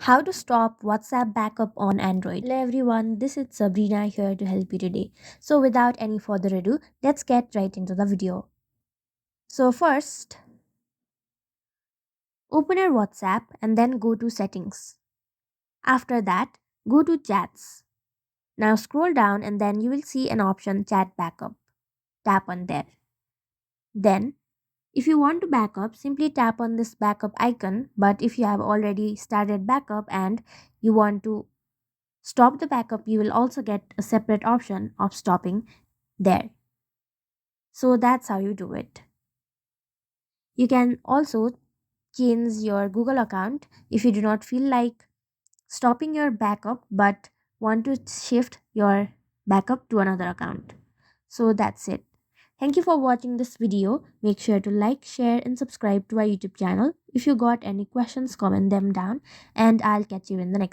How to stop WhatsApp backup on Android. Hello everyone, this is Sabrina here to help you today. So without any further ado, let's get right into the video. So first, open your WhatsApp and then go to settings. After that, go to chats. Now scroll down and then you will see an option chat backup. Tap on there. Then, if you want to backup, simply tap on this backup icon. But if you have already started backup and you want to stop the backup, you will also get a separate option of stopping there. So that's how you do it. You can also change your Google account if you do not feel like stopping your backup but want to shift your backup to another account. So that's it. Thank you for watching this video. Make sure to like, share, and subscribe to our YouTube channel. If you got any questions, comment them down, and I'll catch you in the next